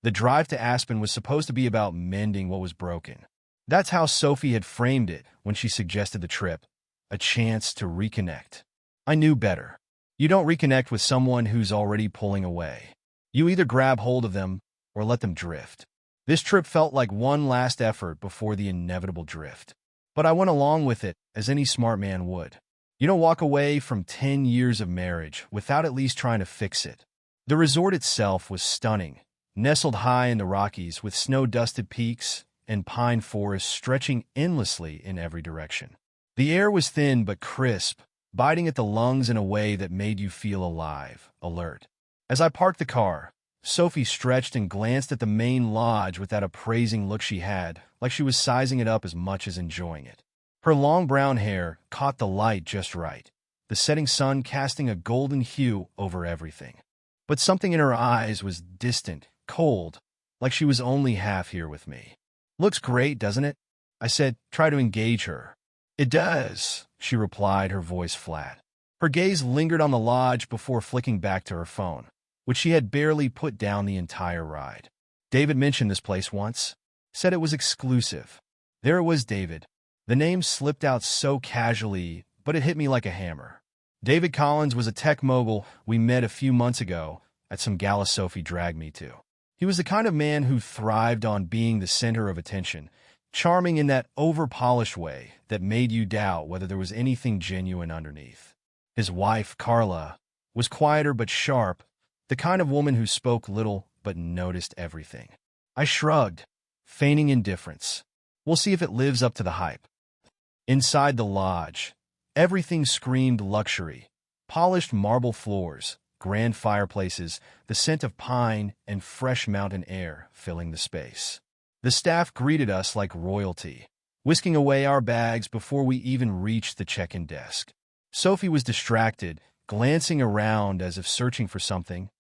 The drive to Aspen was supposed to be about mending what was broken. That's how Sophie had framed it when she suggested the trip, a chance to reconnect. I knew better. You don't reconnect with someone who's already pulling away. You either grab hold of them or let them drift. This trip felt like one last effort before the inevitable drift. But I went along with it, as any smart man would. You don't walk away from 10 years of marriage without at least trying to fix it. The resort itself was stunning, nestled high in the Rockies with snow-dusted peaks and pine forests stretching endlessly in every direction. The air was thin but crisp, biting at the lungs in a way that made you feel alive, alert. As I parked the car, Sophie stretched and glanced at the main lodge with that appraising look she had, like she was sizing it up as much as enjoying it. Her long brown hair caught the light just right, the setting sun casting a golden hue over everything. But something in her eyes was distant, cold, like she was only half here with me. "Looks great, doesn't it?" I said, try to engage her. "It does," she replied, her voice flat. Her gaze lingered on the lodge before flicking back to her phone, which she had barely put down the entire ride. "David mentioned this place once. Said it was exclusive." There it was, David. The name slipped out so casually, but it hit me like a hammer. David Collins was a tech mogul we met a few months ago at some gala Sophie dragged me to. He was the kind of man who thrived on being the center of attention, charming in that over-polished way that made you doubt whether there was anything genuine underneath. His wife, Carla, was quieter but sharp, the kind of woman who spoke little but noticed everything. I shrugged, feigning indifference. We'll see if it lives up to the hype. Inside the lodge, everything screamed luxury. Polished marble floors, grand fireplaces, the scent of pine and fresh mountain air filling the space. The staff greeted us like royalty, whisking away our bags before we even reached the check-in desk. Sophie was distracted, glancing around as if searching for something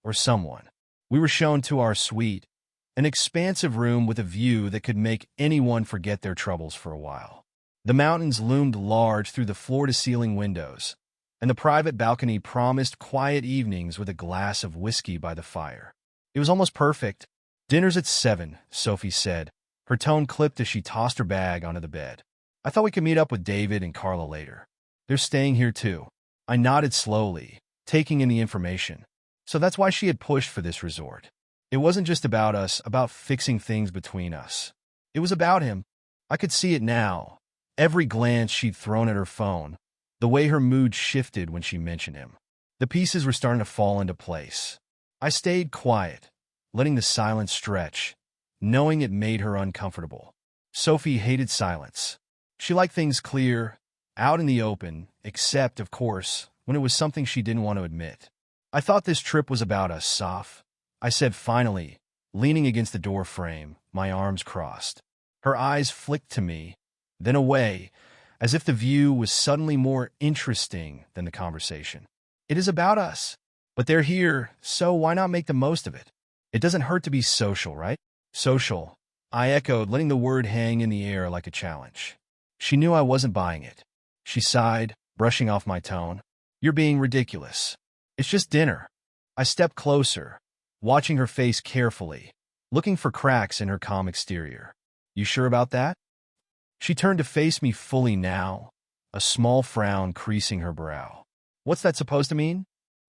or someone. We were shown to our suite, an expansive room with a view that could make anyone forget their troubles for a while. The mountains loomed large through the floor-to-ceiling windows, and the private balcony promised quiet evenings with a glass of whiskey by the fire. It was almost perfect. "Dinner's at 7, Sophie said, her tone clipped as she tossed her bag onto the bed. "I thought we could meet up with David and Carla later. They're staying here too." I nodded slowly, taking in the information. So that's why she had pushed for this resort. It wasn't just about us, about fixing things between us. It was about him. I could see it now. Every glance she'd thrown at her phone, the way her mood shifted when she mentioned him. The pieces were starting to fall into place. I stayed quiet, letting the silence stretch, knowing it made her uncomfortable. Sophie hated silence. She liked things clear, out in the open, except, of course, when it was something she didn't want to admit. "I thought this trip was about us, Soph," I said finally, leaning against the door frame, my arms crossed. Her eyes flicked to me, then away, as if the view was suddenly more interesting than the conversation. "It is about us. But they're here, so why not make the most of it? It doesn't hurt to be social, right?" "Social," I echoed, letting the word hang in the air like a challenge. She knew I wasn't buying it. She sighed, brushing off my tone. "You're being ridiculous. It's just dinner." I stepped closer, watching her face carefully, looking for cracks in her calm exterior. "You sure about that?" She turned to face me fully now, a small frown creasing her brow. "What's that supposed to mean?"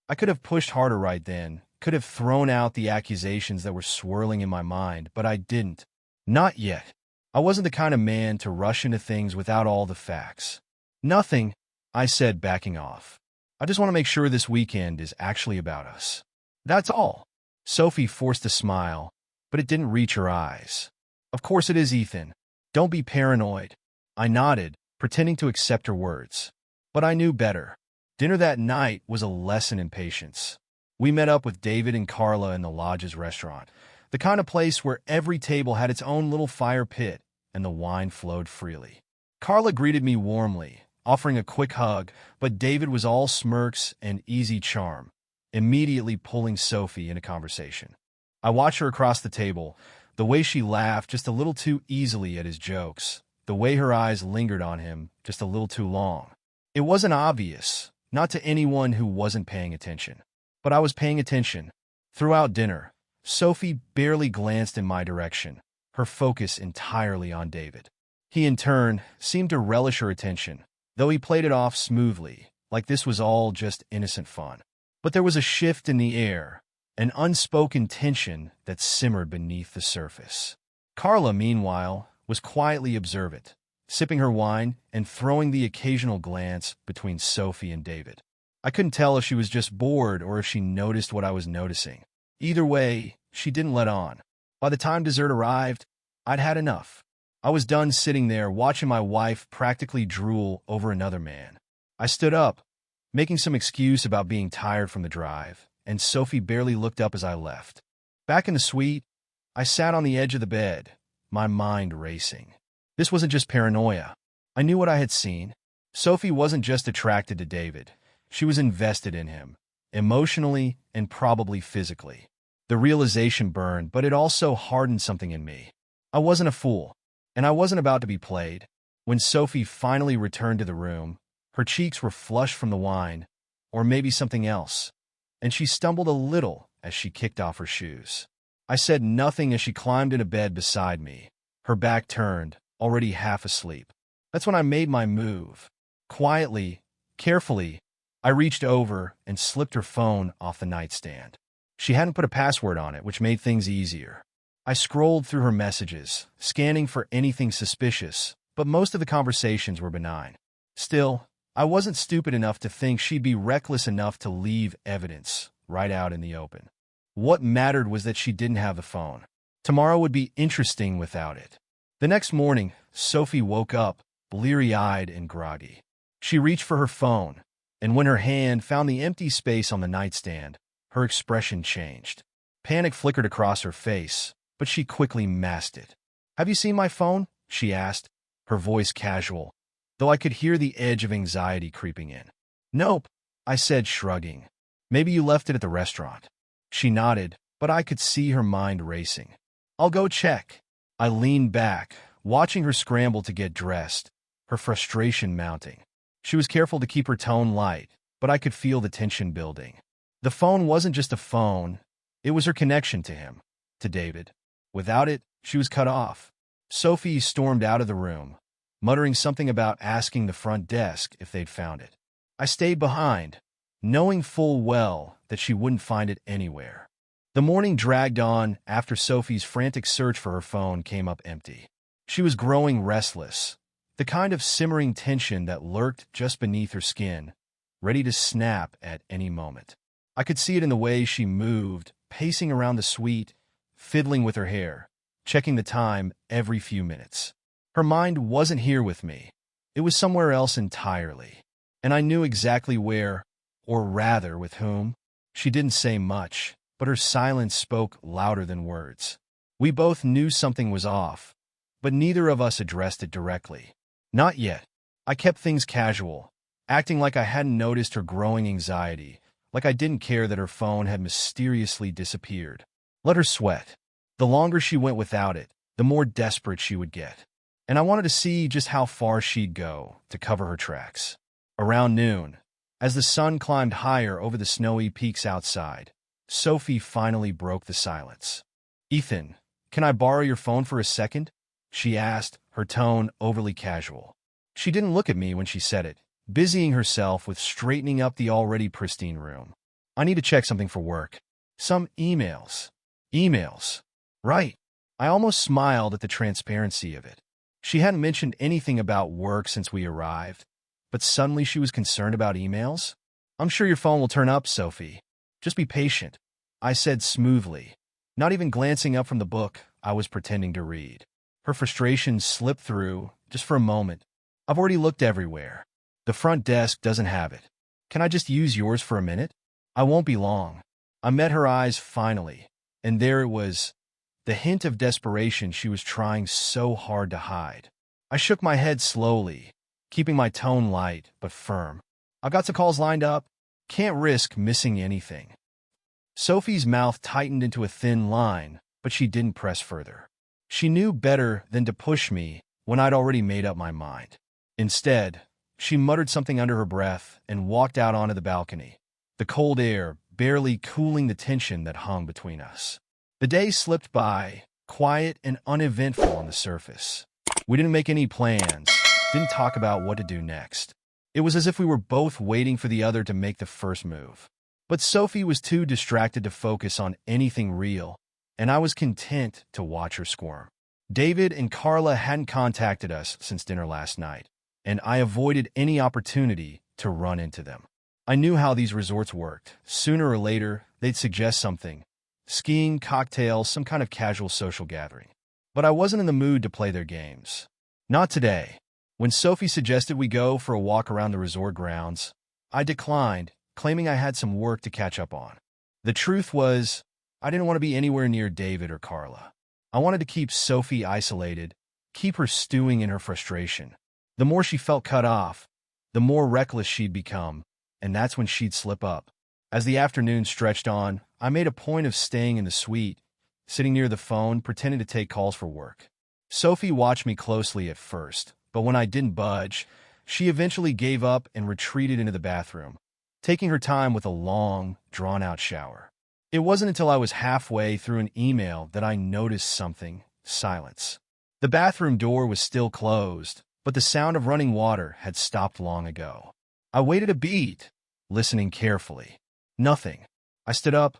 I could have pushed harder right then, could have thrown out the accusations that were swirling in my mind, but I didn't. Not yet. I wasn't the kind of man to rush into things without all the facts. "Nothing," I said, backing off. "I just want to make sure this weekend is actually about us. That's all." Sophie forced a smile, but it didn't reach her eyes. "Of course it is, Ethan. Don't be paranoid." I nodded, pretending to accept her words. But I knew better. Dinner that night was a lesson in patience. We met up with David and Carla in the lodge's restaurant, the kind of place where every table had its own little fire pit and the wine flowed freely. Carla greeted me warmly, offering a quick hug, but David was all smirks and easy charm, immediately pulling Sophie into conversation. I watched her across the table, the way she laughed just a little too easily at his jokes, the way her eyes lingered on him just a little too long. It wasn't obvious, not to anyone who wasn't paying attention. But I was paying attention. Throughout dinner, Sophie barely glanced in my direction, her focus entirely on David. He, in turn, seemed to relish her attention, though he played it off smoothly, like this was all just innocent fun. But there was a shift in the air, an unspoken tension that simmered beneath the surface. Carla, meanwhile, was quietly observant, sipping her wine and throwing the occasional glance between Sophie and David. I couldn't tell if she was just bored or if she noticed what I was noticing. Either way, she didn't let on. By the time dessert arrived, I'd had enough. I was done sitting there watching my wife practically drool over another man. I stood up, making some excuse about being tired from the drive, and Sophie barely looked up as I left. Back in the suite, I sat on the edge of the bed, my mind racing. This wasn't just paranoia. I knew what I had seen. Sophie wasn't just attracted to David. She was invested in him, emotionally and probably physically. The realization burned, but it also hardened something in me. I wasn't a fool, and I wasn't about to be played. When Sophie finally returned to the room, her cheeks were flushed from the wine, or maybe something else, and she stumbled a little as she kicked off her shoes. I said nothing as she climbed into bed beside me, her back turned, already half asleep. That's when I made my move. Quietly, carefully, I reached over and slipped her phone off the nightstand. She hadn't put a password on it, which made things easier. I scrolled through her messages, scanning for anything suspicious, but most of the conversations were benign. Still, I wasn't stupid enough to think she'd be reckless enough to leave evidence right out in the open. What mattered was that she didn't have the phone. Tomorrow would be interesting without it. The next morning, Sophie woke up, bleary-eyed and groggy. She reached for her phone, and when her hand found the empty space on the nightstand, her expression changed. Panic flickered across her face, but she quickly masked it. "Have you seen my phone?" she asked, her voice casual, though I could hear the edge of anxiety creeping in. "Nope," I said, shrugging. "Maybe you left it at the restaurant." She nodded, but I could see her mind racing. "I'll go check." I leaned back, watching her scramble to get dressed, her frustration mounting. She was careful to keep her tone light, but I could feel the tension building. The phone wasn't just a phone, it was her connection to him, to David. Without it, she was cut off. Sophie stormed out of the room, muttering something about asking the front desk if they'd found it. I stayed behind, knowing full well that she wouldn't find it anywhere. The morning dragged on after Sophie's frantic search for her phone came up empty. She was growing restless, the kind of simmering tension that lurked just beneath her skin, ready to snap at any moment. I could see it in the way she moved, pacing around the suite, fiddling with her hair, checking the time every few minutes. Her mind wasn't here with me. It was somewhere else entirely. And I knew exactly where, or rather with whom. She didn't say much, but her silence spoke louder than words. We both knew something was off, but neither of us addressed it directly. Not yet. I kept things casual, acting like I hadn't noticed her growing anxiety, like I didn't care that her phone had mysteriously disappeared. Let her sweat. The longer she went without it, the more desperate she would get. And I wanted to see just how far she'd go to cover her tracks. Around noon, as the sun climbed higher over the snowy peaks outside, Sophie finally broke the silence. "Ethan, can I borrow your phone for a second?" she asked, her tone overly casual. She didn't look at me when she said it, busying herself with straightening up the already pristine room. "I need to check something for work. Some emails." Emails. Right. I almost smiled at the transparency of it. She hadn't mentioned anything about work since we arrived, but suddenly she was concerned about emails? "I'm sure your phone will turn up, Sophie. Just be patient," I said smoothly, not even glancing up from the book I was pretending to read. Her frustration slipped through, just for a moment. "I've already looked everywhere. The front desk doesn't have it. Can I just use yours for a minute?" "I won't be long." I met her eyes finally, and there it was, the hint of desperation she was trying so hard to hide. I shook my head slowly, keeping my tone light but firm. "I've got some calls lined up. Can't risk missing anything." Sophie's mouth tightened into a thin line, but she didn't press further. She knew better than to push me when I'd already made up my mind. Instead, she muttered something under her breath and walked out onto the balcony, the cold air barely cooling the tension that hung between us. The day slipped by, quiet and uneventful on the surface. We didn't make any plans, didn't talk about what to do next. It was as if we were both waiting for the other to make the first move. But Sophie was too distracted to focus on anything real, and I was content to watch her squirm. David and Carla hadn't contacted us since dinner last night, and I avoided any opportunity to run into them. I knew how these resorts worked. Sooner or later, they'd suggest something. Skiing, cocktails, some kind of casual social gathering. But I wasn't in the mood to play their games. Not today. When Sophie suggested we go for a walk around the resort grounds, I declined, claiming I had some work to catch up on. The truth was, I didn't want to be anywhere near David or Carla. I wanted to keep Sophie isolated, keep her stewing in her frustration. The more she felt cut off, the more reckless she'd become, and that's when she'd slip up. As the afternoon stretched on, I made a point of staying in the suite, sitting near the phone, pretending to take calls for work. Sophie watched me closely at first, but when I didn't budge, she eventually gave up and retreated into the bathroom, taking her time with a long, drawn-out shower. It wasn't until I was halfway through an email that I noticed something: silence. The bathroom door was still closed, but the sound of running water had stopped long ago. I waited a beat, listening carefully. Nothing. I stood up,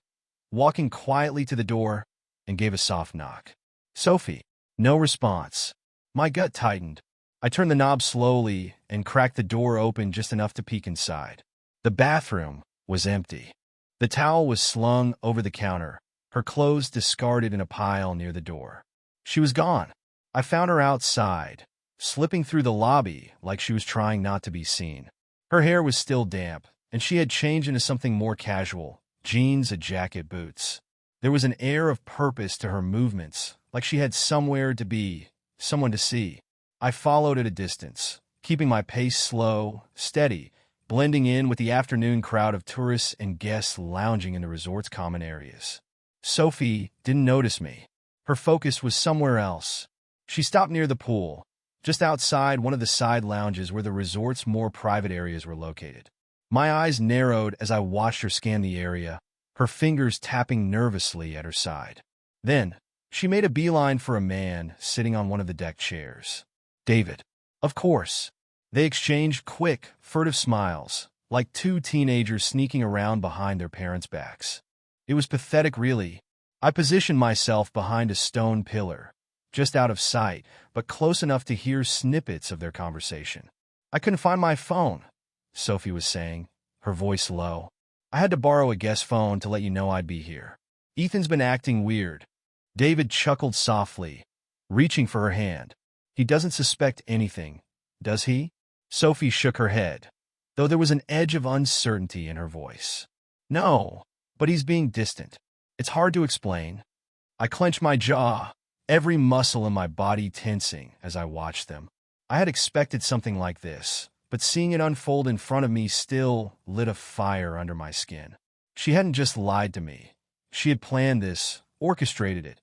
walking quietly to the door, and gave a soft knock. Sophie. No response. My gut tightened. I turned the knob slowly and cracked the door open just enough to peek inside. The bathroom was empty. The towel was slung over the counter, her clothes discarded in a pile near the door. She was gone. I found her outside, slipping through the lobby like she was trying not to be seen. Her hair was still damp, and she had changed into something more casual: jeans, a jacket, boots. There was an air of purpose to her movements, like she had somewhere to be, someone to see. I followed at a distance, keeping my pace slow, steady, blending in with the afternoon crowd of tourists and guests lounging in the resort's common areas. Sophie didn't notice me. Her focus was somewhere else. She stopped near the pool, just outside one of the side lounges where the resort's more private areas were located. My eyes narrowed as I watched her scan the area, her fingers tapping nervously at her side. Then, she made a beeline for a man sitting on one of the deck chairs. David. Of course. They exchanged quick, furtive smiles, like two teenagers sneaking around behind their parents' backs. It was pathetic, really. I positioned myself behind a stone pillar, just out of sight, but close enough to hear snippets of their conversation. I couldn't find my phone, Sophie was saying, her voice low. I had to borrow a guest phone to let you know I'd be here. Ethan's been acting weird. David chuckled softly, reaching for her hand. He doesn't suspect anything, does he? Sophie shook her head, though there was an edge of uncertainty in her voice. No, but he's being distant. It's hard to explain. I clenched my jaw, every muscle in my body tensing as I watched them. I had expected something like this, but seeing it unfold in front of me still lit a fire under my skin. She hadn't just lied to me. She had planned this, orchestrated it,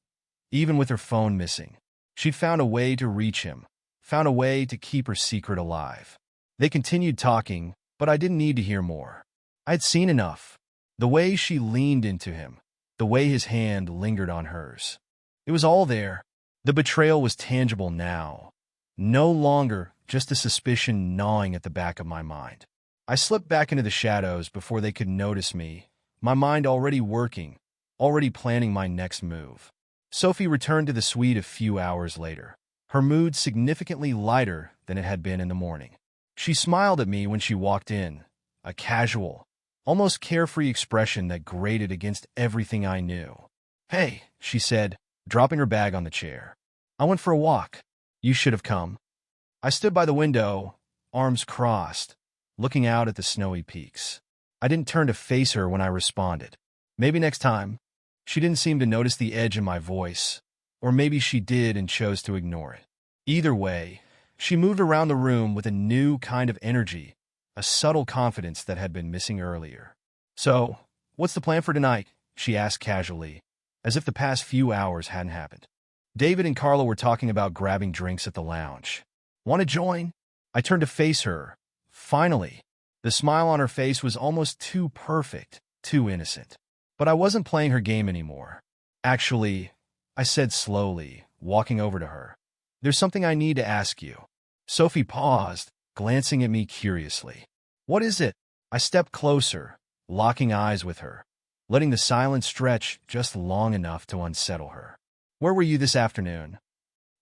even with her phone missing. She'd found a way to reach him, found a way to keep her secret alive. They continued talking, but I didn't need to hear more. I had seen enough. The way she leaned into him, the way his hand lingered on hers. It was all there. The betrayal was tangible now, no longer just a suspicion gnawing at the back of my mind. I slipped back into the shadows before they could notice me, my mind already working, already planning my next move. Sophie returned to the suite a few hours later, her mood significantly lighter than it had been in the morning. She smiled at me when she walked in, a casual, almost carefree expression that grated against everything I knew. Hey, she said, dropping her bag on the chair. I went for a walk. You should have come. I stood by the window, arms crossed, looking out at the snowy peaks. I didn't turn to face her when I responded. Maybe next time. She didn't seem to notice the edge in my voice, or maybe she did and chose to ignore it. Either way, she moved around the room with a new kind of energy, a subtle confidence that had been missing earlier. So, what's the plan for tonight? She asked casually, as if the past few hours hadn't happened. David and Carla were talking about grabbing drinks at the lounge. Want to join? I turned to face her. Finally. The smile on her face was almost too perfect, too innocent. But I wasn't playing her game anymore. Actually, I said slowly, walking over to her. There's something I need to ask you. Sophie paused, glancing at me curiously. What is it? I stepped closer, locking eyes with her, letting the silence stretch just long enough to unsettle her. Where were you this afternoon?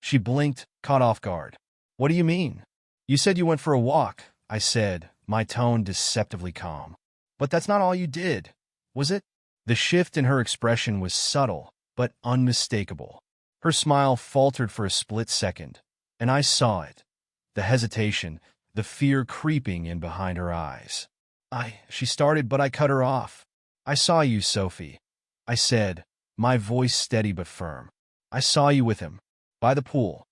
She blinked, caught off guard. What do you mean? You said you went for a walk, I said, my tone deceptively calm. But that's not all you did, was it? The shift in her expression was subtle, but unmistakable. Her smile faltered for a split second, and I saw it. The hesitation, the fear creeping in behind her eyes. She started, but I cut her off. I saw you, Sophie, I said, my voice steady but firm. I saw you with him, by the pool.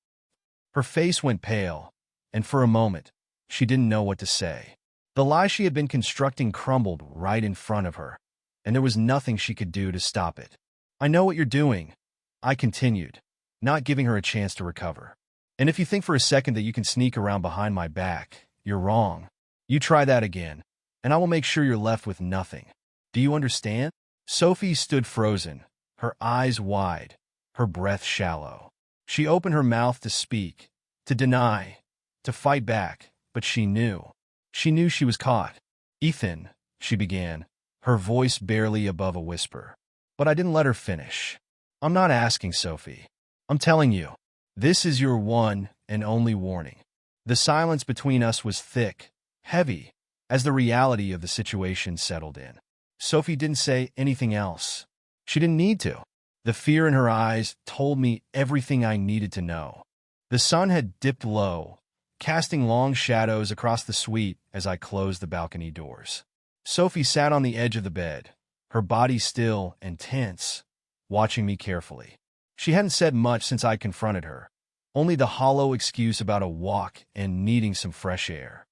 Her face went pale, and for a moment, she didn't know what to say. The lie she had been constructing crumbled right in front of her, and there was nothing she could do to stop it. I know what you're doing, I continued, not giving her a chance to recover. And if you think for a second that you can sneak around behind my back, you're wrong. You try that again, and I will make sure you're left with nothing. Do you understand? Sophie stood frozen, her eyes wide, her breath shallow. She opened her mouth to speak, to deny, to fight back, but she knew. She knew she was caught. Ethan, she began, her voice barely above a whisper. But I didn't let her finish. I'm not asking, Sophie. I'm telling you. This is your one and only warning. The silence between us was thick, heavy, as the reality of the situation settled in. Sophie didn't say anything else. She didn't need to. The fear in her eyes told me everything I needed to know. The sun had dipped low, casting long shadows across the suite as I closed the balcony doors. Sophie sat on the edge of the bed, her body still and tense, watching me carefully. She hadn't said much since I confronted her, only the hollow excuse about a walk and needing some fresh air.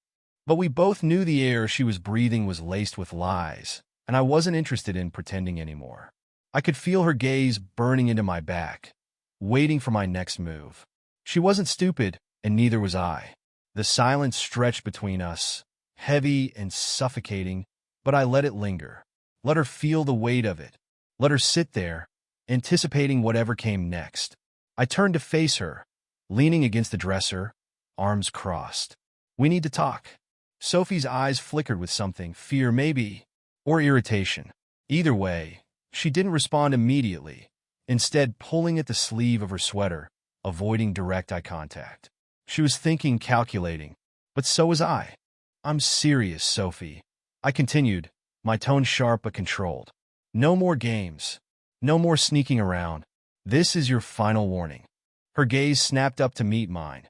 But we both knew the air she was breathing was laced with lies, and I wasn't interested in pretending anymore. I could feel her gaze burning into my back, waiting for my next move. She wasn't stupid, and neither was I. The silence stretched between us, heavy and suffocating, but I let it linger, let her feel the weight of it, let her sit there, anticipating whatever came next. I turned to face her, leaning against the dresser, arms crossed. We need to talk. Sophie's eyes flickered with something, fear maybe, or irritation. Either way, she didn't respond immediately, instead pulling at the sleeve of her sweater, avoiding direct eye contact. She was thinking, calculating, but so was I. I'm serious, Sophie, I continued, my tone sharp but controlled. No more games. No more sneaking around. This is your final warning. Her gaze snapped up to meet mine,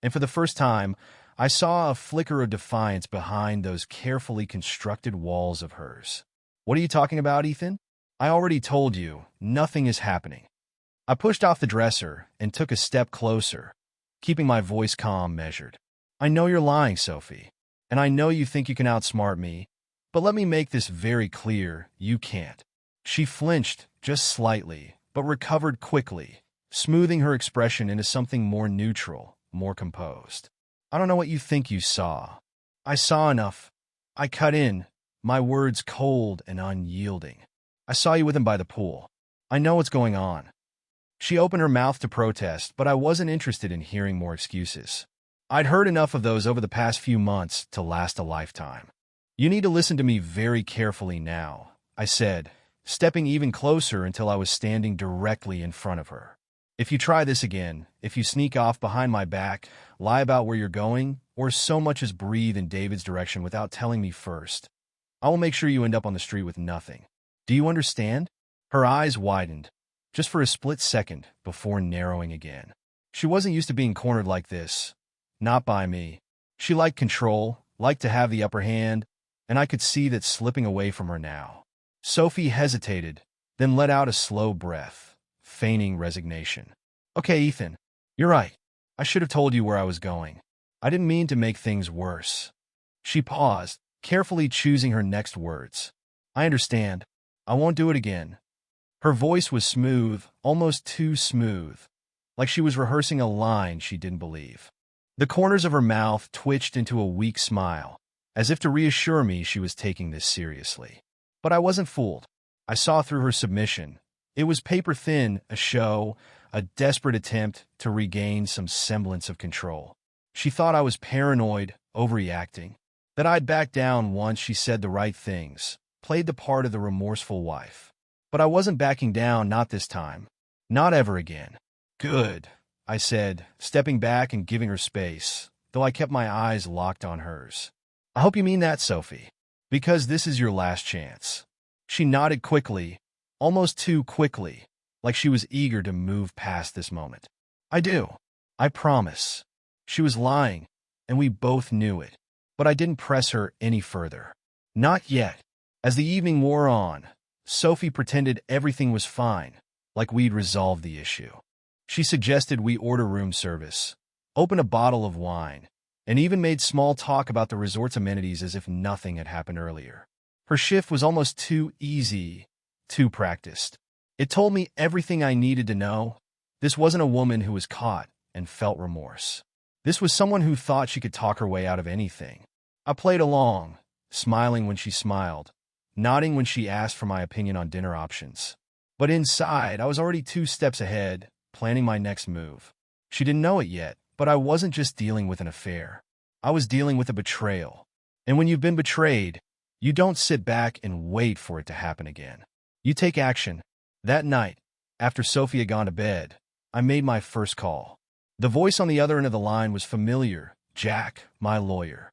and for the first time, I saw a flicker of defiance behind those carefully constructed walls of hers. What are you talking about, Ethan? I already told you, nothing is happening. I pushed off the dresser and took a step closer, keeping my voice calm, measured. I know you're lying, Sophie, and I know you think you can outsmart me, but let me make this very clear, you can't. She flinched, just slightly, but recovered quickly, smoothing her expression into something more neutral, more composed. I don't know what you think you saw. I saw enough. I cut in, my words cold and unyielding. I saw you with him by the pool. I know what's going on. She opened her mouth to protest, but I wasn't interested in hearing more excuses. I'd heard enough of those over the past few months to last a lifetime. You need to listen to me very carefully now, I said, stepping even closer until I was standing directly in front of her. If you try this again, if you sneak off behind my back, lie about where you're going, or so much as breathe in David's direction without telling me first, I will make sure you end up on the street with nothing. Do you understand? Her eyes widened, just for a split second, before narrowing again. She wasn't used to being cornered like this. Not by me. She liked control, liked to have the upper hand, and I could see that slipping away from her now. Sophie hesitated, then let out a slow breath, feigning resignation. Okay, Ethan, you're right. I should have told you where I was going. I didn't mean to make things worse. She paused, carefully choosing her next words. I understand. I won't do it again. Her voice was smooth, almost too smooth, like she was rehearsing a line she didn't believe. The corners of her mouth twitched into a weak smile, as if to reassure me she was taking this seriously. But I wasn't fooled. I saw through her submission, It was paper thin, a show, a desperate attempt to regain some semblance of control. She thought I was paranoid, overreacting, that I'd back down once she said the right things, played the part of the remorseful wife. But I wasn't backing down, not this time. Not ever again. Good, I said, stepping back and giving her space, though I kept my eyes locked on hers. I hope you mean that, Sophie, because this is your last chance. She nodded quickly, almost too quickly, like she was eager to move past this moment. I do. I promise. She was lying, and we both knew it, but I didn't press her any further. Not yet. As the evening wore on, Sophie pretended everything was fine, like we'd resolved the issue. She suggested we order room service, open a bottle of wine, and even made small talk about the resort's amenities as if nothing had happened earlier. Her shift was almost too easy, too practiced. It told me everything I needed to know. This wasn't a woman who was caught and felt remorse. This was someone who thought she could talk her way out of anything. I played along, smiling when she smiled, nodding when she asked for my opinion on dinner options. But inside, I was already 2 steps ahead, planning my next move. She didn't know it yet, but I wasn't just dealing with an affair. I was dealing with a betrayal. And when you've been betrayed, you don't sit back and wait for it to happen again. You take action. That night, after Sophie had gone to bed, I made my first call. The voice on the other end of the line was familiar. Jack, my lawyer.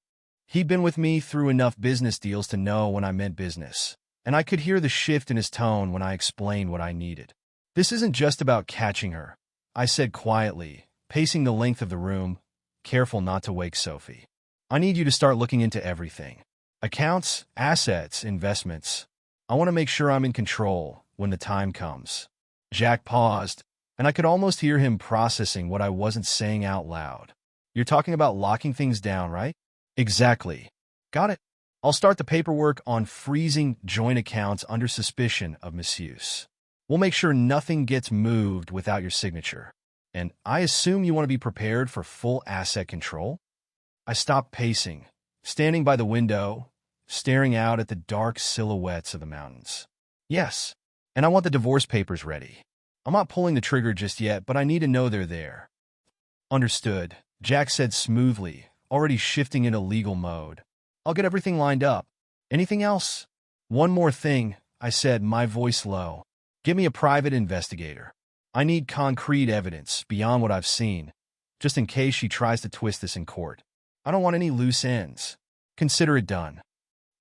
He'd been with me through enough business deals to know when I meant business, and I could hear the shift in his tone when I explained what I needed. This isn't just about catching her, I said quietly, pacing the length of the room, careful not to wake Sophie. I need you to start looking into everything. Accounts, assets, investments. I want to make sure I'm in control when the time comes. Jack paused, and I could almost hear him processing what I wasn't saying out loud. You're talking about locking things down, right? Exactly. Got it. I'll start the paperwork on freezing joint accounts under suspicion of misuse. We'll make sure nothing gets moved without your signature. And I assume you want to be prepared for full asset control? I stopped pacing, standing by the window, staring out at the dark silhouettes of the mountains. Yes, and I want the divorce papers ready. I'm not pulling the trigger just yet, but I need to know they're there. Understood, Jack said smoothly, already shifting into legal mode. I'll get everything lined up. Anything else? One more thing, I said, my voice low. Give me a private investigator. I need concrete evidence beyond what I've seen, just in case she tries to twist this in court. I don't want any loose ends. Consider it done.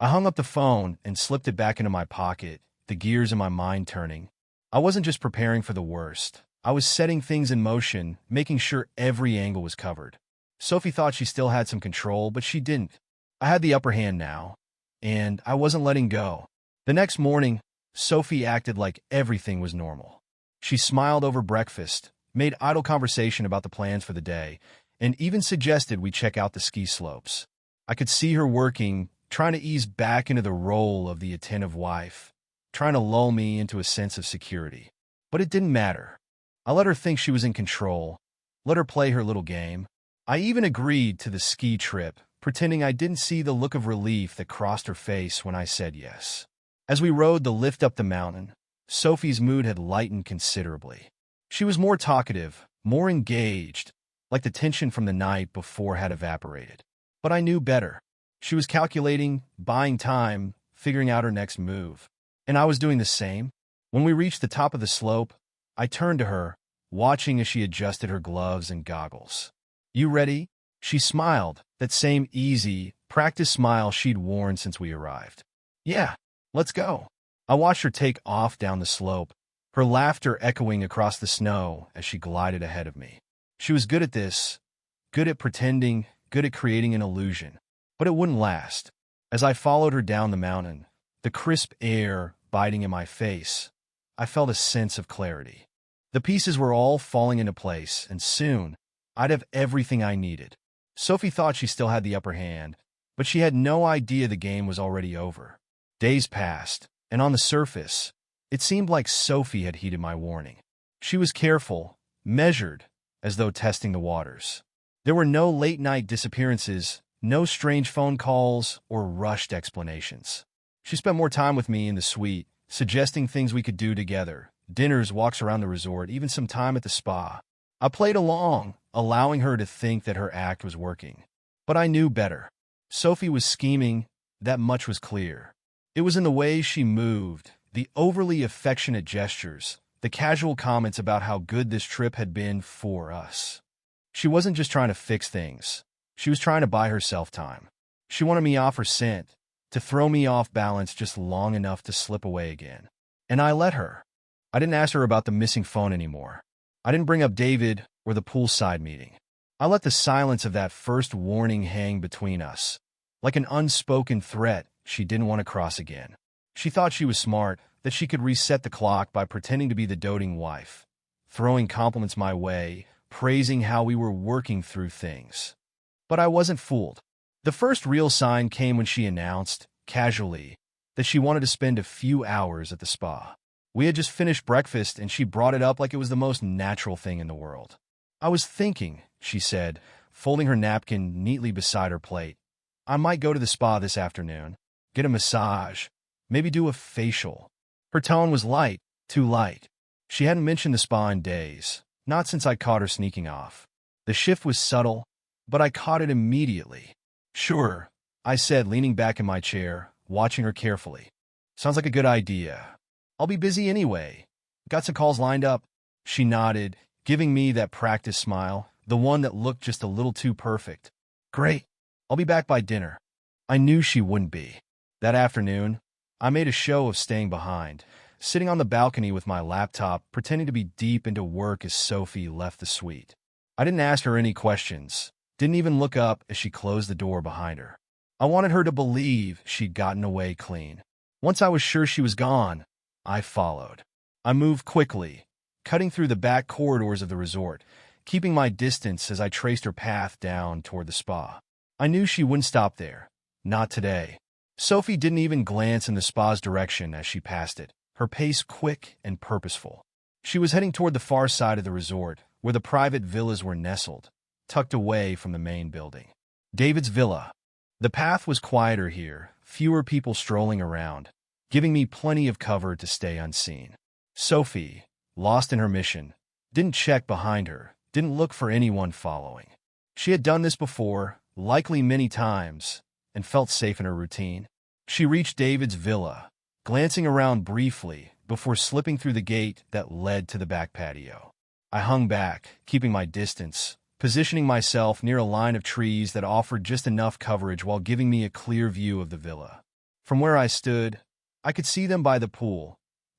I hung up the phone and slipped it back into my pocket, the gears in my mind turning. I wasn't just preparing for the worst. I was setting things in motion, making sure every angle was covered. Sophie thought she still had some control, but she didn't. I had the upper hand now, and I wasn't letting go. The next morning, Sophie acted like everything was normal. She smiled over breakfast, made idle conversation about the plans for the day, and even suggested we check out the ski slopes. I could see her working, trying to ease back into the role of the attentive wife, trying to lull me into a sense of security. But it didn't matter. I let her think she was in control, let her play her little game. I even agreed to the ski trip, pretending I didn't see the look of relief that crossed her face when I said yes. As we rode the lift up the mountain, Sophie's mood had lightened considerably. She was more talkative, more engaged, like the tension from the night before had evaporated. But I knew better. She was calculating, buying time, figuring out her next move. And I was doing the same. When we reached the top of the slope, I turned to her, watching as she adjusted her gloves and goggles. You ready? She smiled, that same easy, practiced smile she'd worn since we arrived. Yeah, let's go. I watched her take off down the slope, her laughter echoing across the snow as she glided ahead of me. She was good at this, good at pretending, good at creating an illusion. But it wouldn't last. As I followed her down the mountain, the crisp air biting in my face, I felt a sense of clarity. The pieces were all falling into place, and soon, I'd have everything I needed. Sophie thought she still had the upper hand, but she had no idea the game was already over. Days passed, and on the surface, it seemed like Sophie had heeded my warning. She was careful, measured, as though testing the waters. There were no late-night disappearances, no strange phone calls, or rushed explanations. She spent more time with me in the suite, suggesting things we could do together, dinners, walks around the resort, even some time at the spa. I played along, allowing her to think that her act was working. But I knew better. Sophie was scheming, that much was clear. It was in the way she moved, the overly affectionate gestures, the casual comments about how good this trip had been for us. She wasn't just trying to fix things. She was trying to buy herself time. She wanted me off her scent, to throw me off balance just long enough to slip away again. And I let her. I didn't ask her about the missing phone anymore. I didn't bring up David or the poolside meeting. I let the silence of that first warning hang between us, like an unspoken threat she didn't want to cross again. She thought she was smart, that she could reset the clock by pretending to be the doting wife, throwing compliments my way, praising how we were working through things. But I wasn't fooled. The first real sign came when she announced, casually, that she wanted to spend a few hours at the spa. We had just finished breakfast, and she brought it up like it was the most natural thing in the world. I was thinking, she said, folding her napkin neatly beside her plate. I might go to the spa this afternoon, get a massage, maybe do a facial. Her tone was light, too light. She hadn't mentioned the spa in days, not since I caught her sneaking off. The shift was subtle, but I caught it immediately. Sure, I said, leaning back in my chair, watching her carefully. Sounds like a good idea. I'll be busy anyway. Got some calls lined up. She nodded, giving me that practice smile, the one that looked just a little too perfect. Great. I'll be back by dinner. I knew she wouldn't be. That afternoon, I made a show of staying behind, sitting on the balcony with my laptop, pretending to be deep into work as Sophie left the suite. I didn't ask her any questions, didn't even look up as she closed the door behind her. I wanted her to believe she'd gotten away clean. Once I was sure she was gone, I followed. I moved quickly, cutting through the back corridors of the resort, keeping my distance as I traced her path down toward the spa. I knew she wouldn't stop there. Not today. Sophie didn't even glance in the spa's direction as she passed it, her pace quick and purposeful. She was heading toward the far side of the resort, where the private villas were nestled, tucked away from the main building. David's villa. The path was quieter here, fewer people strolling around, giving me plenty of cover to stay unseen. Sophie, lost in her mission, didn't check behind her, didn't look for anyone following. She had done this before, likely many times, and felt safe in her routine. She reached David's villa, glancing around briefly before slipping through the gate that led to the back patio. I hung back, keeping my distance, positioning myself near a line of trees that offered just enough coverage while giving me a clear view of the villa. From where I stood, I could see them by the pool.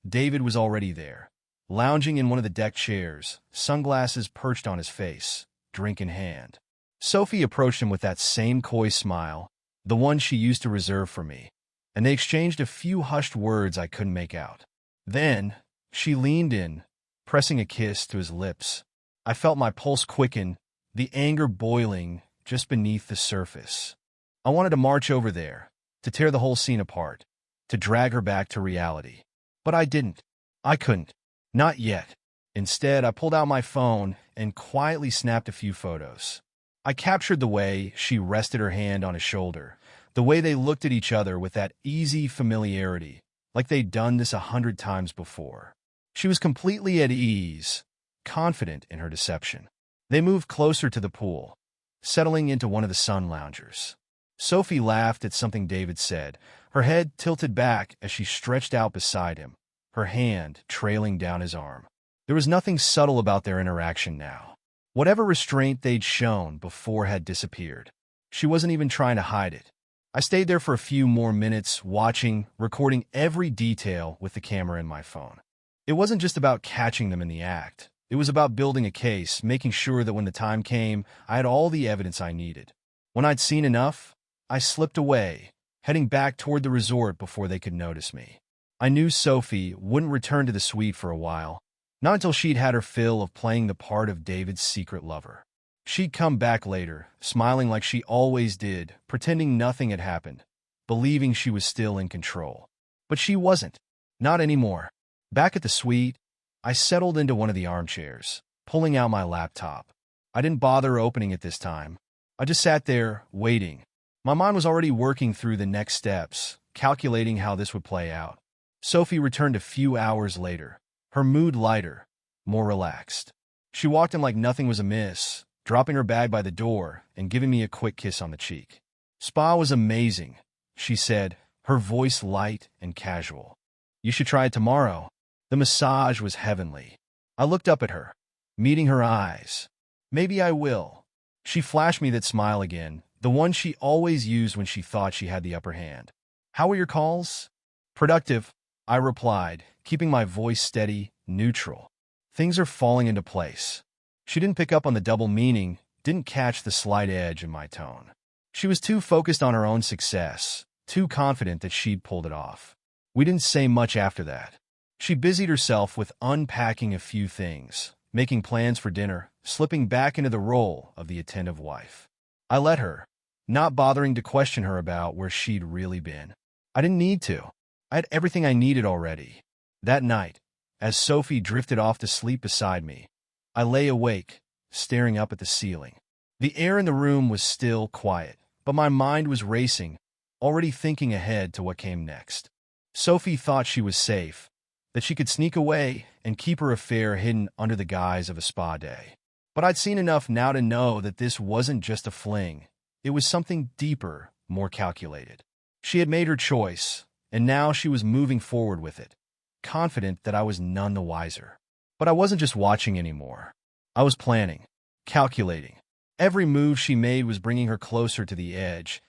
David was already there, lounging in one of the deck chairs, sunglasses perched on his face, drink in hand. Sophie approached him with that same coy smile, the one she used to reserve for me, and they exchanged a few hushed words I couldn't make out. Then, she leaned in, pressing a kiss to his lips. I felt my pulse quicken, the anger boiling just beneath the surface. I wanted to march over there, to tear the whole scene apart, to drag her back to reality. But I didn't. I couldn't. Not yet. Instead, I pulled out my phone and quietly snapped a few photos. I captured the way she rested her hand on his shoulder, the way they looked at each other with that easy familiarity, like they'd done this 100 times before. She was completely at ease, confident in her deception. They moved closer to the pool, settling into one of the sun loungers. Sophie laughed at something David said, her head tilted back as she stretched out beside him, her hand trailing down his arm. There was nothing subtle about their interaction now. Whatever restraint they'd shown before had disappeared. She wasn't even trying to hide it. I stayed there for a few more minutes, watching, recording every detail with the camera in my phone. It wasn't just about catching them in the act. It was about building a case, making sure that when the time came, I had all the evidence I needed. When I'd seen enough, I slipped away, heading back toward the resort before they could notice me. I knew Sophie wouldn't return to the suite for a while, not until she'd had her fill of playing the part of David's secret lover. She'd come back later, smiling like she always did, pretending nothing had happened, believing she was still in control. But she wasn't. Not anymore. Back at the suite, I settled into one of the armchairs, pulling out my laptop. I didn't bother opening it this time. I just sat there, waiting. My mind was already working through the next steps, calculating how this would play out. Sophie returned a few hours later, her mood lighter, more relaxed. She walked in like nothing was amiss, dropping her bag by the door and giving me a quick kiss on the cheek. "Spa was amazing," she said, her voice light and casual. "You should try it tomorrow." The massage was heavenly. I looked up at her, meeting her eyes. "Maybe I will." She flashed me that smile again, the one she always used when she thought she had the upper hand. "How were your calls?" "Productive," I replied, keeping my voice steady, neutral. "Things are falling into place." She didn't pick up on the double meaning, didn't catch the slight edge in my tone. She was too focused on her own success, too confident that she'd pulled it off. We didn't say much after that. She busied herself with unpacking a few things, making plans for dinner, slipping back into the role of the attentive wife. I let her, not bothering to question her about where she'd really been. I didn't need to. I had everything I needed already. That night, as Sophie drifted off to sleep beside me, I lay awake, staring up at the ceiling. The air in the room was still quiet, but my mind was racing, already thinking ahead to what came next. Sophie thought she was safe, that she could sneak away and keep her affair hidden under the guise of a spa day. But I'd seen enough now to know that this wasn't just a fling. It was something deeper, more calculated. She had made her choice, and now she was moving forward with it, confident that I was none the wiser. But I wasn't just watching anymore. I was planning, calculating. Every move she made was bringing her closer to the edge,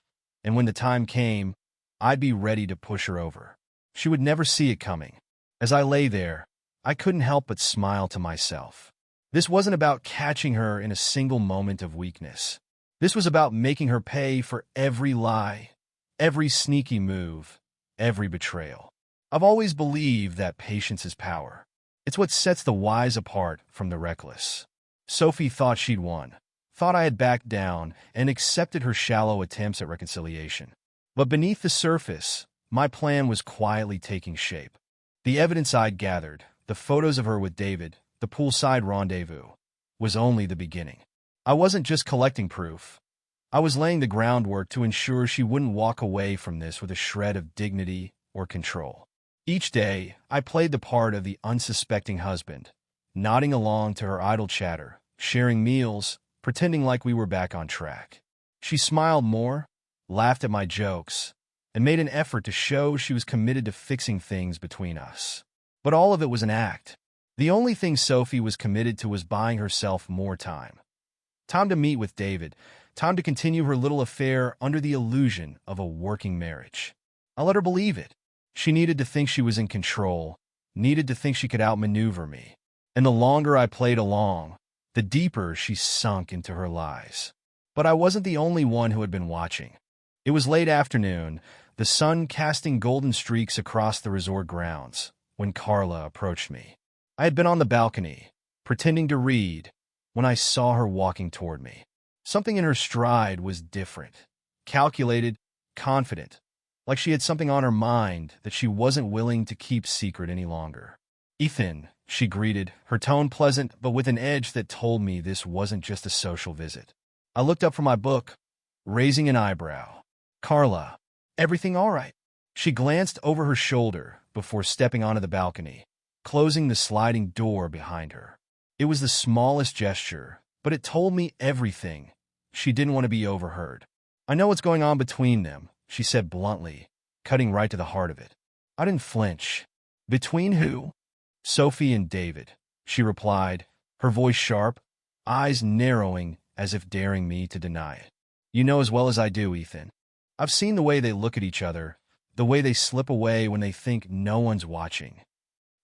and when the time came, I'd be ready to push her over. She would never see it coming. As I lay there, I couldn't help but smile to myself. This wasn't about catching her in a single moment of weakness. This was about making her pay for every lie, every sneaky move, every betrayal. I've always believed that patience is power. It's what sets the wise apart from the reckless. Sophie thought she'd won, thought I had backed down, and accepted her shallow attempts at reconciliation. But beneath the surface, my plan was quietly taking shape. The evidence I'd gathered, the photos of her with David, the poolside rendezvous, was only the beginning. I wasn't just collecting proof. I was laying the groundwork to ensure she wouldn't walk away from this with a shred of dignity or control. Each day, I played the part of the unsuspecting husband, nodding along to her idle chatter, sharing meals, pretending like we were back on track. She smiled more, laughed at my jokes, and made an effort to show she was committed to fixing things between us. But all of it was an act. The only thing Sophie was committed to was buying herself more time. Time to meet with David, time to continue her little affair under the illusion of a working marriage. I let her believe it. She needed to think she was in control, needed to think she could outmaneuver me. And the longer I played along, the deeper she sunk into her lies. But I wasn't the only one who had been watching. It was late afternoon, the sun casting golden streaks across the resort grounds, when Carla approached me. I had been on the balcony, pretending to read, when I saw her walking toward me. Something in her stride was different, calculated, confident, like she had something on her mind that she wasn't willing to keep secret any longer. "Ethan," she greeted, her tone pleasant but with an edge that told me this wasn't just a social visit. I looked up from my book, raising an eyebrow. "Carla, everything all right?" She glanced over her shoulder before stepping onto the balcony, closing the sliding door behind her. It was the smallest gesture, but it told me everything. She didn't want to be overheard. "I know what's going on between them," she said bluntly, cutting right to the heart of it. I didn't flinch. "Between who?" "Sophie and David," she replied, her voice sharp, eyes narrowing as if daring me to deny it. "You know as well as I do, Ethan. I've seen the way they look at each other, the way they slip away when they think no one's watching."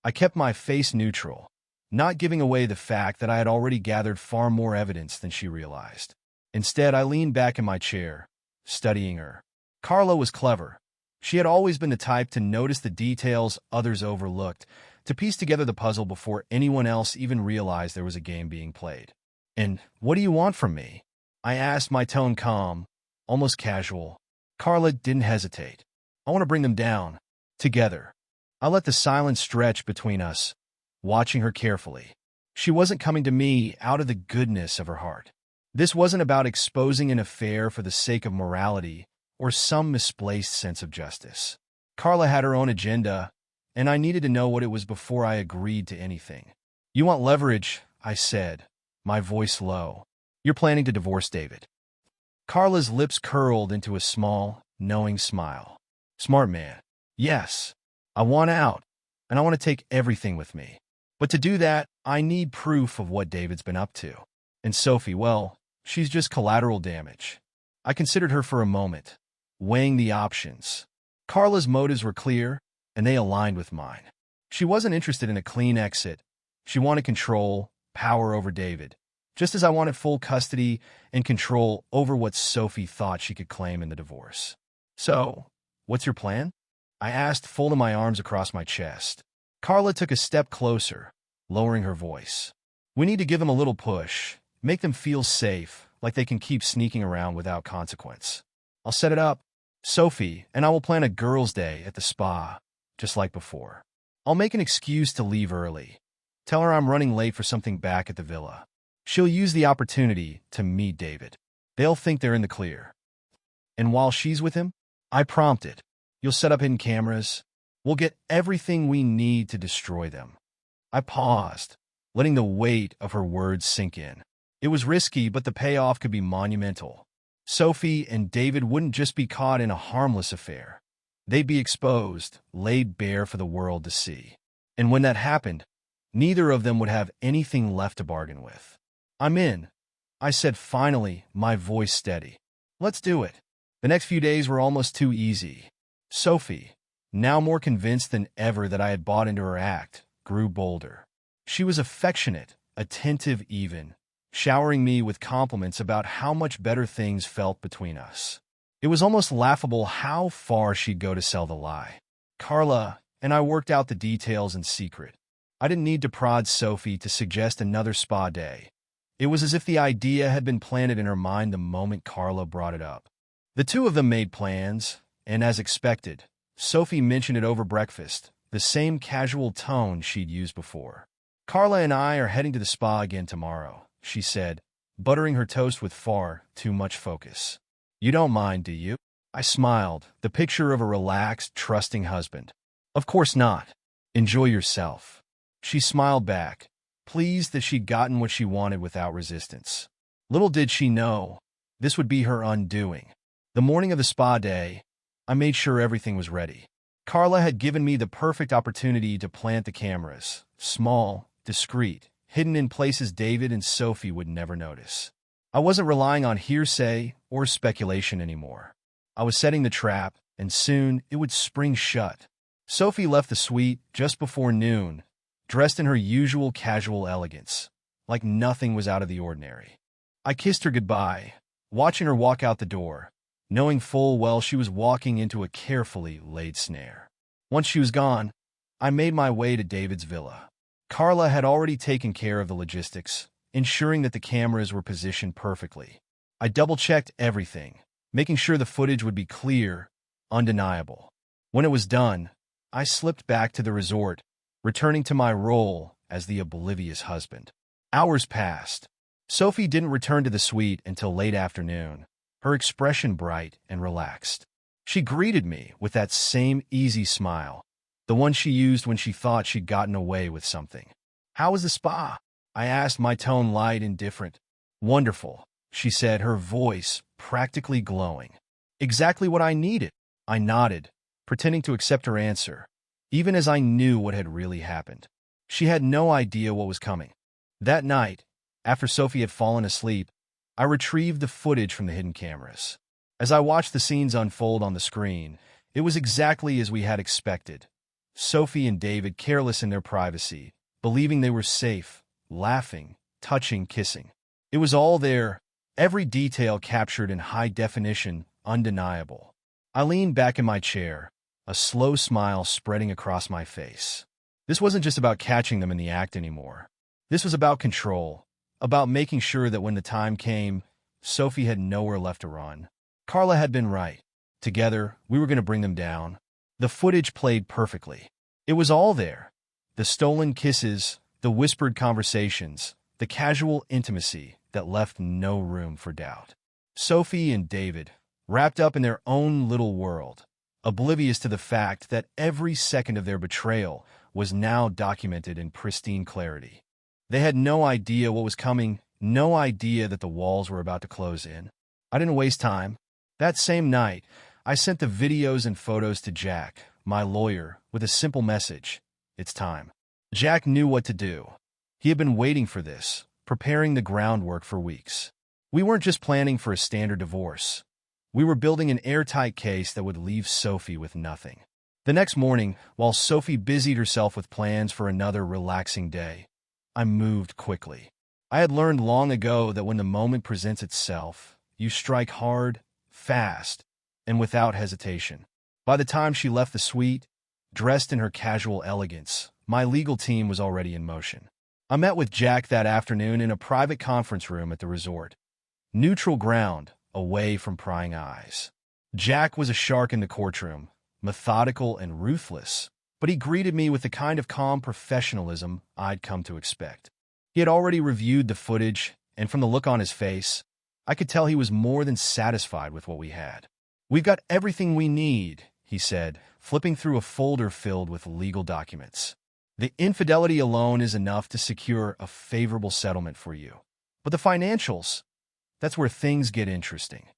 I kept my face neutral, not giving away the fact that I had already gathered far more evidence than she realized. Instead, I leaned back in my chair, studying her. Carla was clever. She had always been the type to notice the details others overlooked, to piece together the puzzle before anyone else even realized there was a game being played. "And what do you want from me?" I asked, my tone calm, almost casual. Carla didn't hesitate. "I want to bring them down, together." I let the silence stretch between us, watching her carefully. She wasn't coming to me out of the goodness of her heart. This wasn't about exposing an affair for the sake of morality or some misplaced sense of justice. Carla had her own agenda, and I needed to know what it was before I agreed to anything. You want leverage, I said, my voice low. You're planning to divorce David. Carla's lips curled into a small, knowing smile. Smart man. Yes. I want out, and I want to take everything with me. But to do that, I need proof of what David's been up to. And Sophie, well, she's just collateral damage. I considered her for a moment, weighing the options. Carla's motives were clear, and they aligned with mine. She wasn't interested in a clean exit. She wanted control, power over David, just as I wanted full custody and control over what Sophie thought she could claim in the divorce. So, what's your plan? I asked, folding my arms across my chest. Carla took a step closer, lowering her voice. We need to give them a little push, make them feel safe, like they can keep sneaking around without consequence. I'll set it up. Sophie and I will plan a girls' day at the spa, just like before. I'll make an excuse to leave early. Tell her I'm running late for something back at the villa. She'll use the opportunity to meet David. They'll think they're in the clear. And while she's with him, I prompted, you'll set up hidden cameras. We'll get everything we need to destroy them. I paused, letting the weight of her words sink in. It was risky, but the payoff could be monumental. Sophie and David wouldn't just be caught in a harmless affair. They'd be exposed, laid bare for the world to see. And when that happened, neither of them would have anything left to bargain with. I'm in, I said finally, my voice steady. Let's do it. The next few days were almost too easy. Sophie, now more convinced than ever that I had bought into her act, grew bolder. She was affectionate, attentive even, showering me with compliments about how much better things felt between us. It was almost laughable how far she'd go to sell the lie. Carla and I worked out the details in secret. I didn't need to prod Sophie to suggest another spa day. It was as if the idea had been planted in her mind the moment Carla brought it up. The two of them made plans, and as expected, Sophie mentioned it over breakfast, the same casual tone she'd used before. Carla and I are heading to the spa again tomorrow, she said, buttering her toast with far too much focus. You don't mind, do you? I smiled, the picture of a relaxed, trusting husband. Of course not. Enjoy yourself. She smiled back, pleased that she'd gotten what she wanted without resistance. Little did she know, this would be her undoing. The morning of the spa day, I made sure everything was ready. Carla had given me the perfect opportunity to plant the cameras, small, discreet, hidden in places David and Sophie would never notice. I wasn't relying on hearsay or speculation anymore. I was setting the trap, and soon it would spring shut. Sophie left the suite just before noon, dressed in her usual casual elegance, like nothing was out of the ordinary. I kissed her goodbye, watching her walk out the door, knowing full well she was walking into a carefully laid snare. Once she was gone, I made my way to David's villa. Carla had already taken care of the logistics, ensuring that the cameras were positioned perfectly. I double-checked everything, making sure the footage would be clear, undeniable. When it was done, I slipped back to the resort, returning to my role as the oblivious husband. Hours passed. Sophie didn't return to the suite until late afternoon, her expression bright and relaxed. She greeted me with that same easy smile, the one she used when she thought she'd gotten away with something. How was the spa? I asked, my tone light and different. Wonderful, she said, her voice practically glowing. Exactly what I needed. I nodded, pretending to accept her answer, even as I knew what had really happened. She had no idea what was coming. That night, after Sophie had fallen asleep, I retrieved the footage from the hidden cameras. As I watched the scenes unfold on the screen, it was exactly as we had expected. Sophie and David careless in their privacy, believing they were safe, laughing, touching, kissing. It was all there, every detail captured in high definition, undeniable. I leaned back in my chair, a slow smile spreading across my face. This wasn't just about catching them in the act anymore. This was about control, about making sure that when the time came, Sophie had nowhere left to run. Carla had been right. Together, we were going to bring them down. The footage played perfectly. It was all there. The stolen kisses, the whispered conversations, the casual intimacy that left no room for doubt. Sophie and David, wrapped up in their own little world, oblivious to the fact that every second of their betrayal was now documented in pristine clarity. They had no idea what was coming, no idea that the walls were about to close in. I didn't waste time. That same night, I sent the videos and photos to Jack, my lawyer, with a simple message: it's time. Jack knew what to do. He had been waiting for this, preparing the groundwork for weeks. We weren't just planning for a standard divorce. We were building an airtight case that would leave Sophie with nothing. The next morning, while Sophie busied herself with plans for another relaxing day, I moved quickly. I had learned long ago that when the moment presents itself, you strike hard, fast, and without hesitation. By the time she left the suite, dressed in her casual elegance, my legal team was already in motion. I met with Jack that afternoon in a private conference room at the resort. Neutral ground, away from prying eyes. Jack was a shark in the courtroom, methodical and ruthless, but he greeted me with the kind of calm professionalism I'd come to expect. He had already reviewed the footage, and from the look on his face, I could tell he was more than satisfied with what we had. "We've got everything we need," he said, flipping through a folder filled with legal documents. "The infidelity alone is enough to secure a favorable settlement for you. But the financials, that's where things get interesting."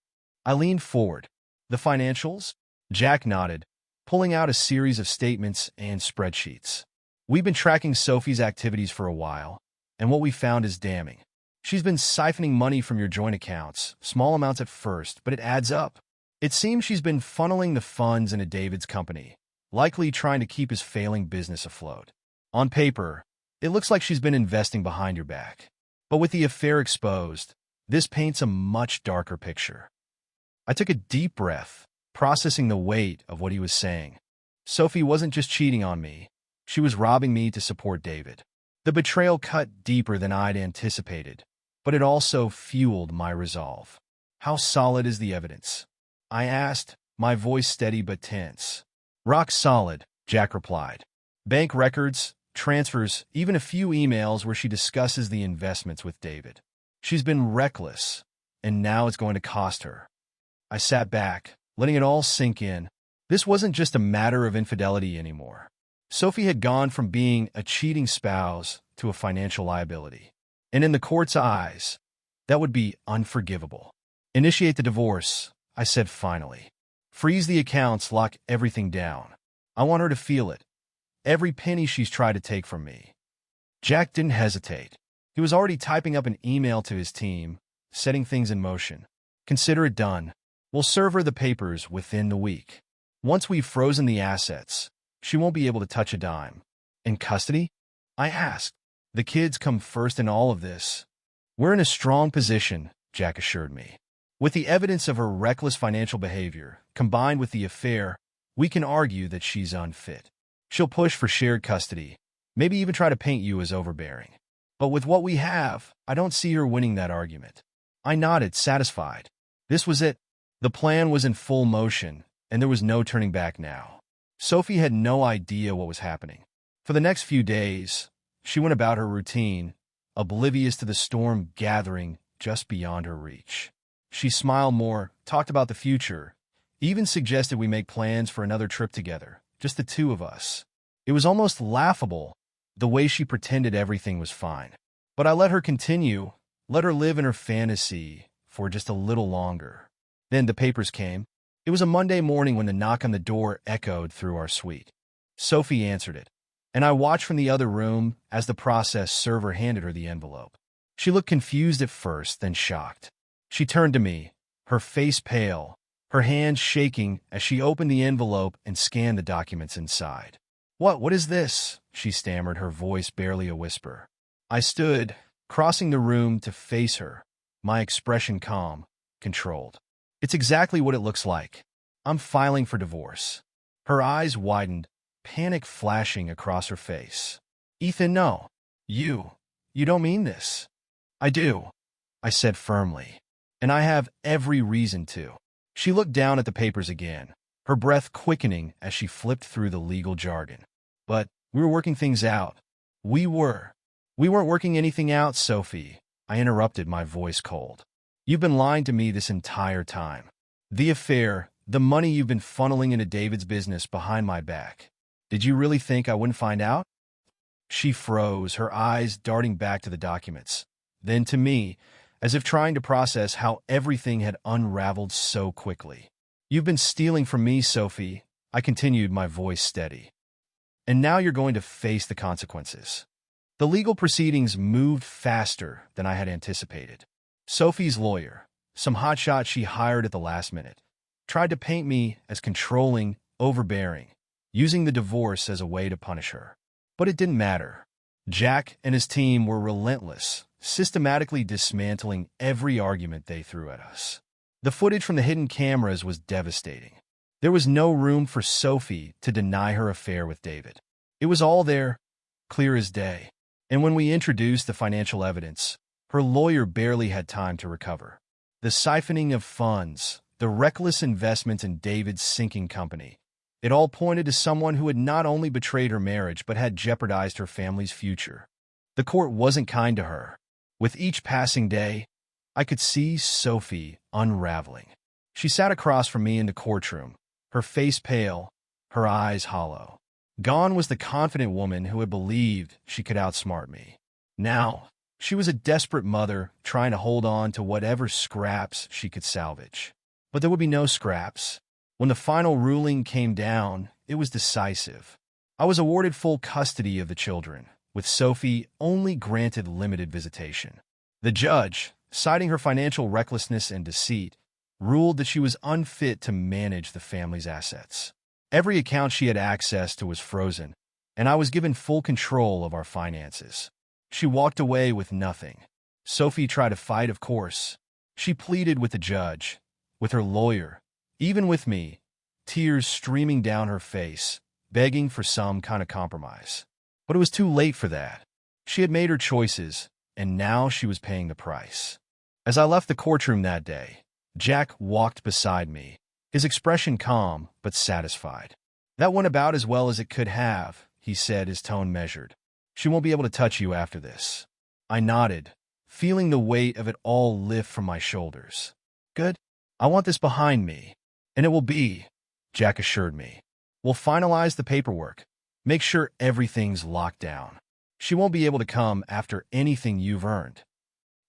I leaned forward. "The financials?" Jack nodded, pulling out a series of statements and spreadsheets. "We've been tracking Sophie's activities for a while, and what we found is damning. She's been siphoning money from your joint accounts, small amounts at first, but it adds up. It seems she's been funneling the funds into David's company, likely trying to keep his failing business afloat. On paper, it looks like she's been investing behind your back. But with the affair exposed, this paints a much darker picture." I took a deep breath, processing the weight of what he was saying. Sophie wasn't just cheating on me. She was robbing me to support David. The betrayal cut deeper than I'd anticipated, but it also fueled my resolve. "How solid is the evidence?" I asked, my voice steady but tense. "Rock solid," Jack replied. "Bank records, transfers, even a few emails where she discusses the investments with David. She's been reckless, and now it's going to cost her." I sat back, letting it all sink in. This wasn't just a matter of infidelity anymore. Sophie had gone from being a cheating spouse to a financial liability. And in the court's eyes, that would be unforgivable. "Initiate the divorce," I said finally. "Freeze the accounts, lock everything down. I want her to feel it. Every penny she's tried to take from me." Jack didn't hesitate. He was already typing up an email to his team, setting things in motion. "Consider it done. We'll serve her the papers within the week. Once we've frozen the assets, she won't be able to touch a dime." "In custody?" I asked. "The kids come first in all of this." "We're in a strong position," Jack assured me. "With the evidence of her reckless financial behavior, combined with the affair, we can argue that she's unfit. She'll push for shared custody, maybe even try to paint you as overbearing. But with what we have, I don't see her winning that argument." I nodded, satisfied. This was it. The plan was in full motion, and there was no turning back now. Sophie had no idea what was happening. For the next few days, she went about her routine, oblivious to the storm gathering just beyond her reach. She smiled more, talked about the future, even suggested we make plans for another trip together, just the two of us. It was almost laughable, the way she pretended everything was fine. But I let her continue, let her live in her fantasy for just a little longer. Then the papers came. It was a Monday morning when the knock on the door echoed through our suite. Sophie answered it, and I watched from the other room as the process server handed her the envelope. She looked confused at first, then shocked. She turned to me, her face pale, her hands shaking as she opened the envelope and scanned the documents inside. What is this?" she stammered, her voice barely a whisper. I stood, crossing the room to face her, my expression calm, controlled. "It's exactly what it looks like. I'm filing for divorce." Her eyes widened, panic flashing across her face. "Ethan, no. You don't mean this." "I do," I said firmly. "And I have every reason to." She looked down at the papers again, her breath quickening as she flipped through the legal jargon. "But we were working things out." We weren't working anything out, Sophie," I interrupted, my voice cold. "You've been lying to me this entire time. The affair, The money you've been funneling into David's business behind my back. Did you really think I wouldn't find out? She froze, her eyes darting back to the documents, then to me, as if trying to process how everything had unraveled so quickly. You've been stealing from me, Sophie, I continued, my voice steady. And now you're going to face the consequences. The legal proceedings moved faster than I had anticipated. Sophie's lawyer, some hotshot she hired at the last minute, tried to paint me as controlling, overbearing, using the divorce as a way to punish her. But it didn't matter. Jack and his team were relentless, systematically dismantling every argument they threw at us. The footage from the hidden cameras was devastating. There was no room for Sophie to deny her affair with David. It was all there, clear as day. And when we introduced the financial evidence, her lawyer barely had time to recover. The siphoning of funds, the reckless investment in David's sinking company, it all pointed to someone who had not only betrayed her marriage but had jeopardized her family's future. The court wasn't kind to her. With each passing day, I could see Sophie unraveling. She sat across from me in the courtroom, her face pale, her eyes hollow. Gone was the confident woman who had believed she could outsmart me. Now, she was a desperate mother trying to hold on to whatever scraps she could salvage. But there would be no scraps. When the final ruling came down, it was decisive. I was awarded full custody of the children, with Sophie only granted limited visitation. The judge, citing her financial recklessness and deceit, ruled that she was unfit to manage the family's assets. Every account she had access to was frozen, and I was given full control of our finances. She walked away with nothing. Sophie tried to fight, of course. She pleaded with the judge, with her lawyer, even with me, tears streaming down her face, begging for some kind of compromise. But it was too late for that. She had made her choices, and now she was paying the price. As I left the courtroom that day, Jack walked beside me, his expression calm but satisfied. That went about as well as it could have, he said, his tone measured. She won't be able to touch you after this. I nodded, feeling the weight of it all lift from my shoulders. Good. I want this behind me. And it will be, Jack assured me. We'll finalize the paperwork, make sure everything's locked down. She won't be able to come after anything you've earned.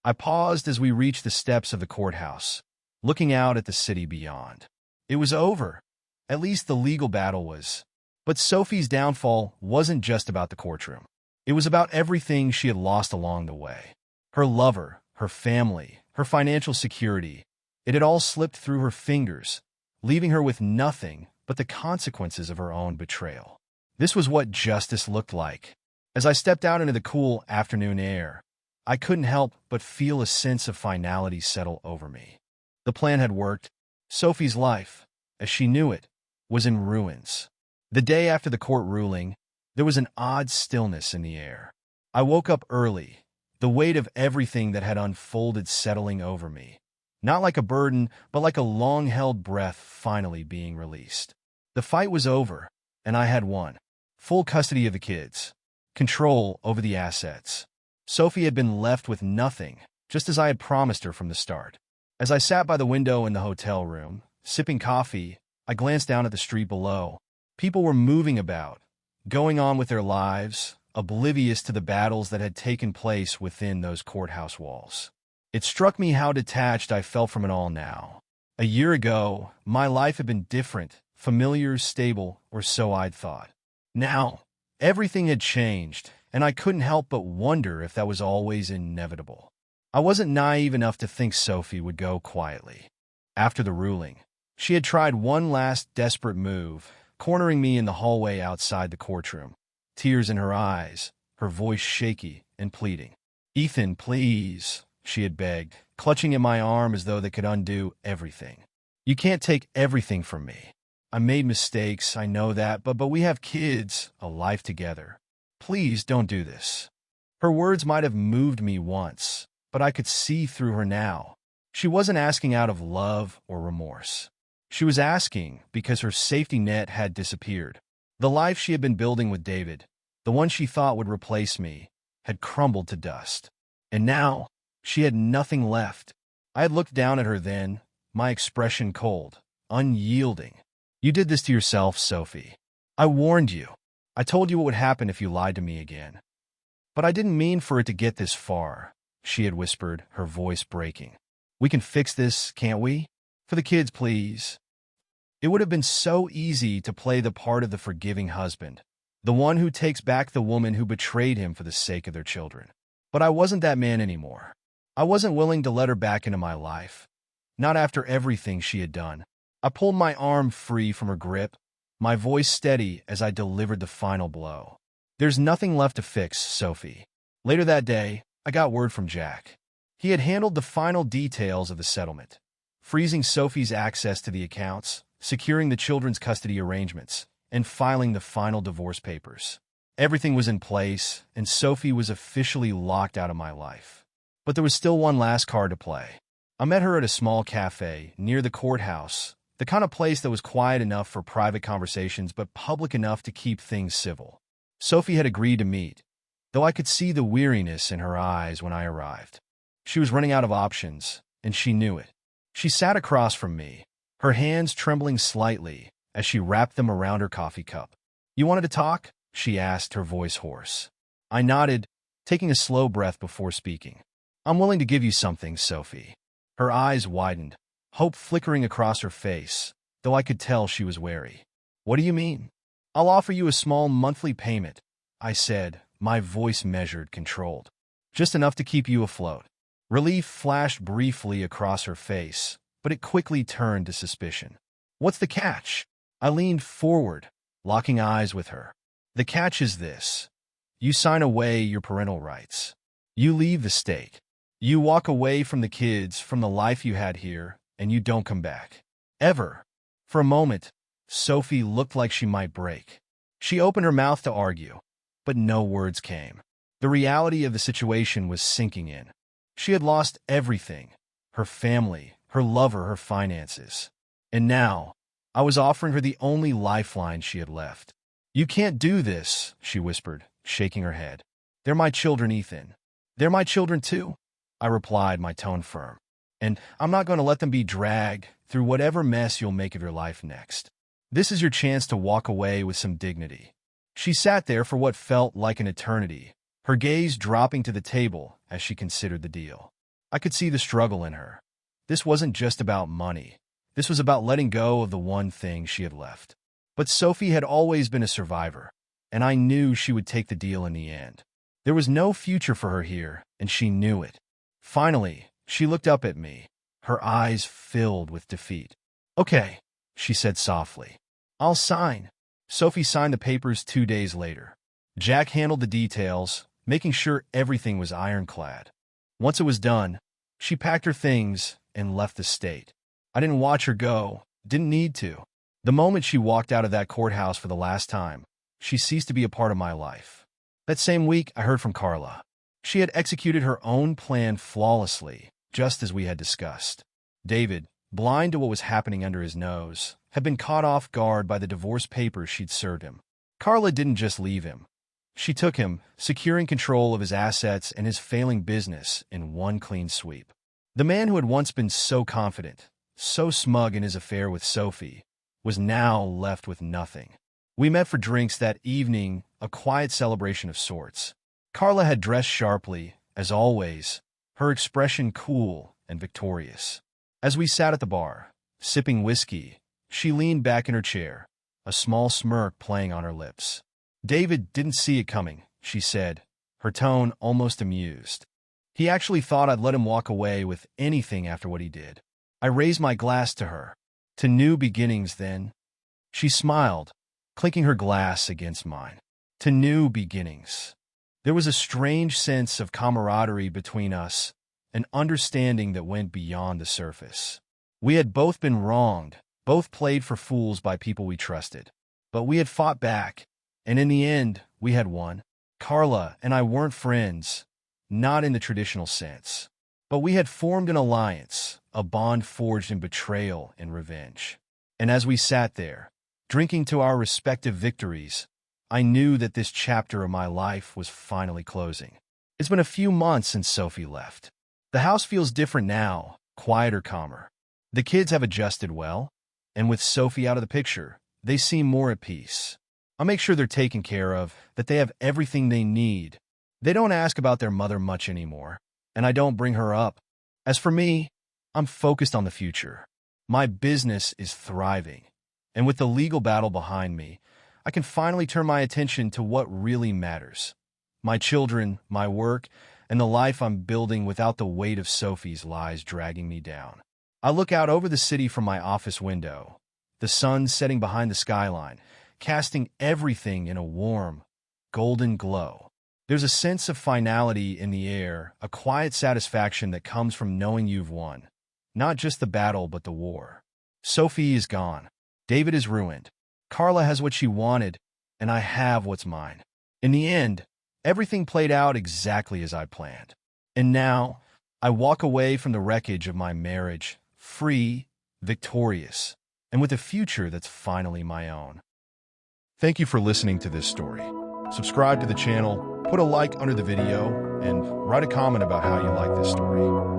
I paused as we reached the steps of the courthouse, looking out at the city beyond. It was over. At least the legal battle was. But Sophie's downfall wasn't just about the courtroom. It was about everything she had lost along the way. Her lover, her family, her financial security. It had all slipped through her fingers, leaving her with nothing but the consequences of her own betrayal. This was what justice looked like. As I stepped out into the cool afternoon air, I couldn't help but feel a sense of finality settle over me. The plan had worked. Sophie's life, as she knew it, was in ruins. The day after the court ruling, there was an odd stillness in the air. I woke up early, the weight of everything that had unfolded settling over me. Not like a burden, but like a long-held breath finally being released. The fight was over, and I had won. Full custody of the kids. Control over the assets. Sophie had been left with nothing, just as I had promised her from the start. As I sat by the window in the hotel room, sipping coffee, I glanced down at the street below. People were moving about, going on with their lives, oblivious to the battles that had taken place within those courthouse walls. It struck me how detached I felt from it all now. A year ago, my life had been different, familiar, stable, or so I'd thought. Now, everything had changed, and I couldn't help but wonder if that was always inevitable. I wasn't naive enough to think Sophie would go quietly. After the ruling, she had tried one last desperate move, cornering me in the hallway outside the courtroom, tears in her eyes, her voice shaky and pleading. "Ethan, please," she had begged, clutching at my arm as though they could undo everything. "You can't take everything from me. I made mistakes, I know that, but we have kids, a life together. Please don't do this." Her words might have moved me once, but I could see through her now. She wasn't asking out of love or remorse. She was asking because her safety net had disappeared. The life she had been building with David, the one she thought would replace me, had crumbled to dust. And now, she had nothing left. I had looked down at her then, my expression cold, unyielding. You did this to yourself, Sophie. I warned you. I told you what would happen if you lied to me again. But I didn't mean for it to get this far, she had whispered, her voice breaking. We can fix this, can't we? For the kids, please. It would have been so easy to play the part of the forgiving husband, the one who takes back the woman who betrayed him for the sake of their children. But I wasn't that man anymore. I wasn't willing to let her back into my life. Not after everything she had done. I pulled my arm free from her grip, my voice steady as I delivered the final blow. There's nothing left to fix, Sophie. Later that day, I got word from Jack. He had handled the final details of the settlement, freezing Sophie's access to the accounts, securing the children's custody arrangements, and filing the final divorce papers. Everything was in place, and Sophie was officially locked out of my life. But there was still one last card to play. I met her at a small cafe near the courthouse, the kind of place that was quiet enough for private conversations but public enough to keep things civil. Sophie had agreed to meet, though I could see the weariness in her eyes when I arrived. She was running out of options, and she knew it. She sat across from me, her hands trembling slightly as she wrapped them around her coffee cup. You wanted to talk? She asked, her voice hoarse. I nodded, taking a slow breath before speaking. I'm willing to give you something, Sophie. Her eyes widened, hope flickering across her face, though I could tell she was wary. What do you mean? I'll offer you a small monthly payment, I said, my voice measured, controlled. Just enough to keep you afloat. Relief flashed briefly across her face, but it quickly turned to suspicion. What's the catch? I leaned forward, locking eyes with her. The catch is this. You sign away your parental rights. You leave the state. You walk away from the kids, from the life you had here, and you don't come back. Ever. For a moment, Sophie looked like she might break. She opened her mouth to argue, but no words came. The reality of the situation was sinking in. She had lost everything, her family, her lover, her finances. And now, I was offering her the only lifeline she had left. You can't do this, she whispered, shaking her head. They're my children, Ethan. They're my children too, I replied, my tone firm. And I'm not going to let them be dragged through whatever mess you'll make of your life next. This is your chance to walk away with some dignity. She sat there for what felt like an eternity, her gaze dropping to the table as she considered the deal. I could see the struggle in her. This wasn't just about money. This was about letting go of the one thing she had left. But Sophie had always been a survivor, and I knew she would take the deal in the end. There was no future for her here, and she knew it. Finally, she looked up at me, her eyes filled with defeat. Okay, she said softly. I'll sign. Sophie signed the papers 2 days later. Jack handled the details, making sure everything was ironclad. Once it was done, she packed her things and left the state. I didn't watch her go, didn't need to. The moment she walked out of that courthouse for the last time, she ceased to be a part of my life. That same week, I heard from Carla. She had executed her own plan flawlessly, just as we had discussed. David, blind to what was happening under his nose, had been caught off guard by the divorce papers she'd served him. Carla didn't just leave him. She took him, securing control of his assets and his failing business in one clean sweep. The man who had once been so confident, so smug in his affair with Sophie, was now left with nothing. We met for drinks that evening, a quiet celebration of sorts. Carla had dressed sharply, as always, her expression cool and victorious. As we sat at the bar, sipping whiskey, she leaned back in her chair, a small smirk playing on her lips. David didn't see it coming, she said, her tone almost amused. He actually thought I'd let him walk away with anything after what he did. I raised my glass to her. To new beginnings, then. She smiled, clinking her glass against mine. To new beginnings. There was a strange sense of camaraderie between us, an understanding that went beyond the surface. We had both been wronged, both played for fools by people we trusted. But we had fought back, and in the end, we had won. Carla and I weren't friends, not in the traditional sense. But we had formed an alliance, a bond forged in betrayal and revenge. And as we sat there, drinking to our respective victories, I knew that this chapter of my life was finally closing. It's been a few months since Sophie left. The house feels different now, quieter, calmer. The kids have adjusted well, And with Sophie out of the picture, they seem more at peace. I make sure they're taken care of, that they have everything they need. They don't ask about their mother much anymore, and I don't bring her up. As for me, I'm focused on the future. My business is thriving, and with the legal battle behind me, I can finally turn my attention to what really matters. My children, my work, and the life I'm building without the weight of Sophie's lies dragging me down. I look out over the city from my office window, the sun setting behind the skyline, casting everything in a warm, golden glow. There's a sense of finality in the air, a quiet satisfaction that comes from knowing you've won. Not just the battle, but the war. Sophie is gone. David is ruined. Carla has what she wanted, and I have what's mine. In the end, everything played out exactly as I planned. And now, I walk away from the wreckage of my marriage, free, victorious, and with a future that's finally my own. Thank you for listening to this story. Subscribe to the channel, put a like under the video, and write a comment about how you like this story.